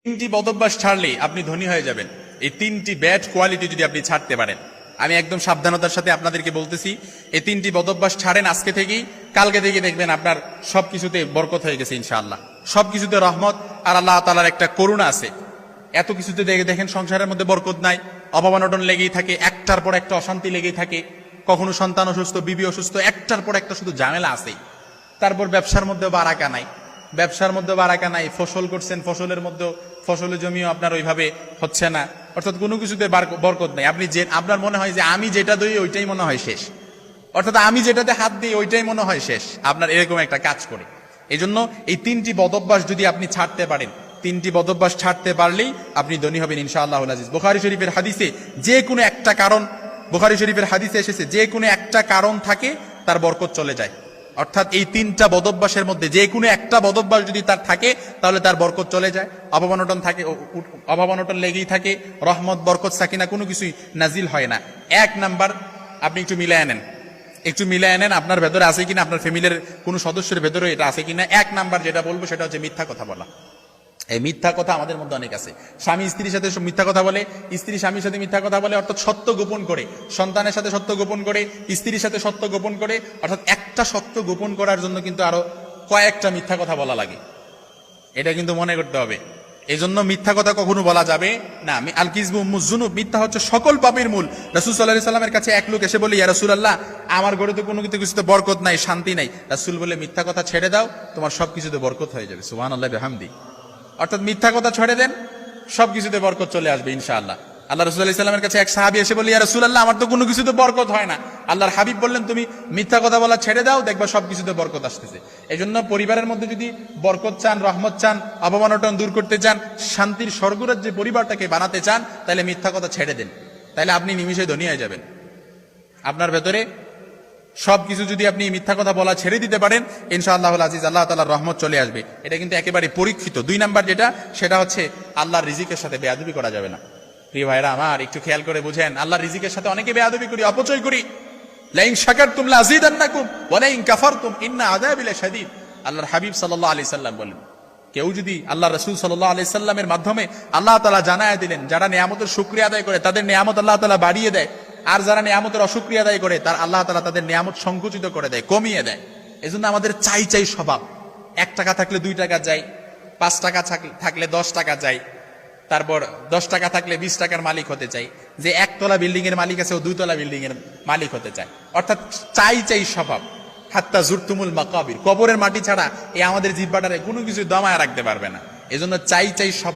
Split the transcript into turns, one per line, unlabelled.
তিনটি বদভ্যাস ছাড়লেই আপনি ধনী হয়ে যাবেন। এই তিনটি ব্যাড কোয়ালিটি যদি আপনি ছাড়তে পারেন, আমি একদম সাবধানতার সাথে আপনাদেরকে বলতেছি, এই তিনটি বদভ্যাস ছাড়েন আজকে থেকেই, কালকে থেকে দেখবেন আপনার সবকিছুতে বরকত হয়ে গেছে ইনশাআল্লাহ। সবকিছুতে রহমত আর আল্লাহ তাআলার একটা করুণা আছে। এত কিছুতে দেখেন সংসারের মধ্যে বরকত নাই, অভাব অনটন লেগেই থাকে, একটার পর একটা অশান্তি লেগেই থাকে, কখনো সন্তান অসুস্থ, বিবি অসুস্থ, একটার পর একটা শুধু ঝামেলা আছে। তারপর ব্যবসার মধ্যে বারাকা নাই, ব্যবসার মধ্যে বারাকা নাই, ফসল করছেন, ফসলের মধ্যে ফসলের জমিও আপনার ওইভাবে হচ্ছে না, অর্থাৎ কোনো কিছুতে বরকত নাই। আপনি যে আপনার মনে হয় যে আমি যেটা দিই ওইটাই মনে হয় শেষ, অর্থাৎ আমি যেটাতে হাত দিই ওইটাই মনে হয় শেষ, আপনার এরকম একটা কাজ করে। এই জন্য এই তিনটি বদভ্যাস যদি আপনি ছাড়তে পারেন, তিনটি বদভ্যাস ছাড়তে পারলেই আপনি ধনী হবেন ইনশাআল্লাহুল আজিজ। বুখারী শরীফের হাদিসে যে কোনো একটা কারণ, বুখারী শরীফের হাদিসে এসেছে যে কোনো একটা কারণ থাকে তার বরকত চলে যায়। অর্থাৎ এই তিনটা বদভ্যাসের মধ্যে যে কোনো একটা বদভ্যাস যদি তার থাকে তাহলে তার বরকত চলে যায়। অভাব অনটন থাকে, অভাব অনটন লেগেই থাকে, রহমত বরকত সাকিনা কোনো কিছুই নাজিল হয় না। এক নাম্বার, আপনি একটু মিলায় নেন, একটু মিলায় নেন আপনার ভেতরে আছে কিনা, আপনার ফ্যামিলির কোনো সদস্যের ভেতরে এটা আছে কিনা। এক নাম্বার যেটা বলবো সেটা হচ্ছে মিথ্যা কথা বলা। এই মিথ্যা কথা আমাদের মধ্যে অনেক আছে। স্বামী স্ত্রীর সাথে মিথ্যা কথা বলে, স্ত্রী স্বামীর সাথে মিথ্যা কথা বলে, অর্থাৎ সত্য গোপন করে, সন্তানের সাথে সত্য গোপন করে, স্ত্রীর সাথে সত্য গোপন করে, অর্থাৎ একটা সত্য গোপন করার জন্য কিন্তু আরো কয়েকটা মিথ্যা কথা বলা লাগে, এটা কিন্তু মনে করতে হবে। এই জন্য মিথ্যা কথা কখনো বলা যাবে না। আল কিযবু উম্মুজ যুনুব, মিথ্যা হচ্ছে সকল পাপের মূল। রাসূল সাল্লাল্লাহু আলাইহি সাল্লামের কাছে এক লোক এসে বলে, ইয়া রাসূলুল্লাহ, আমার ঘরে তো কোনো কিছুতে বরকত নাই, শান্তি নাই। রাসূল বলে, মিথ্যা কথা ছেড়ে দাও, তোমার সবকিছুতে বরকত হয়ে যাবে। সুবহানাল্লাহি ওয়া বিহামদি। অর্থাৎ মিথ্যা কথা ছেড়ে দেন, সবকিছুতে বরকত চলে আসবে ইনশাআল্লাহ। আল্লাহ রাসূল সাল্লাল্লাহু আলাইহি সাল্লামের কাছে এক সাহাবী এসে বলে, ইয়া রাসূলুল্লাহ, আমার তো কোনো কিছুতে বরকত হয় না। আল্লাহর হাবিব বললেন, তুমি মিথ্যা কথা বলা ছেড়ে দাও, দেখবা সবকিছুতে বরকত আসতেছে। এজন্য পরিবারের মধ্যে যদি বরকত চান, রহমত চান, অভাব অনটন দূর করতে চান, শান্তির স্বর্গরাজ্যে পরিবারটাকে বানাতে চান, তাহলে মিথ্যা কথা ছেড়ে দেন, তাহলে আপনি নিমিষে ধনী হয়ে যাবেন। আপনার ভেতরে সবকিছু যদি আপনি মিথ্যা কথা বলা ছেড়ে দিতে পারেন, ইনশাআল্লাহুল আজিজ আল্লাহ তাআলার রহমত চলে আসবে। এটা কিন্তু একেবারে পরীক্ষিত। দুই নাম্বার যেটা, সেটা হচ্ছে আল্লাহর রিজিকের সাথে বেয়াদবি করা যাবে না। প্রিয় ভাইরা আমার, একটু খেয়াল করে বুঝেন, আল্লাহর রিজিকের সাথে অনেকে বেয়াদবি করি, অপচয় করি। লাইন শাকারতুম লাযীদান্নাকুম ওয়া লাইন কাফারতুম ইন্না আযাবি লাশাদীদ। আল্লাহর হাবিব সাল্লাল্লাহু আলাইহি সাল্লাম বলেন, কেউ যদি আল্লাহ রাসূল সাল্লাল্লাহু আলাইহি সাল্লামের মাধ্যমে আল্লাহ তাআলা জানায় দিলেন, যারা নিয়ামতের শুকরিয়া আদায় করে তাদের নিয়ামত আল্লাহ তাআলা বাড়িয়ে দেয়, আর যারা নিয়ামতের অশুকরিয়া আদায় করে তার আল্লাহ তাআলা তাদের নিয়ামত সংকুচিত করে দেয়, কমিয়ে দেয়। এজন্য আমাদের চাই চাই স্বভাব। 1 টাকা থাকলে 2 টাকা যায়, 5 টাকা থাকলে 10 টাকা যায়, তারপর 10 টাকা থাকলে 20 টাকার মালিক হতে চাই। যে 1 তলা বিল্ডিং এর মালিক আছে ও 2 তলা বিল্ডিং এর মালিক হতে চায়। অর্থাৎ চাই চাই স্বভাব। হাত্তা জুরতুমুল মাকাবির, কবরের মাটি ছাড়া এই আমাদের জিহ্বাটারে কোনো কিছু দমায় রাখতে পারবে না। এজন্য চাই চাই স্বভাব।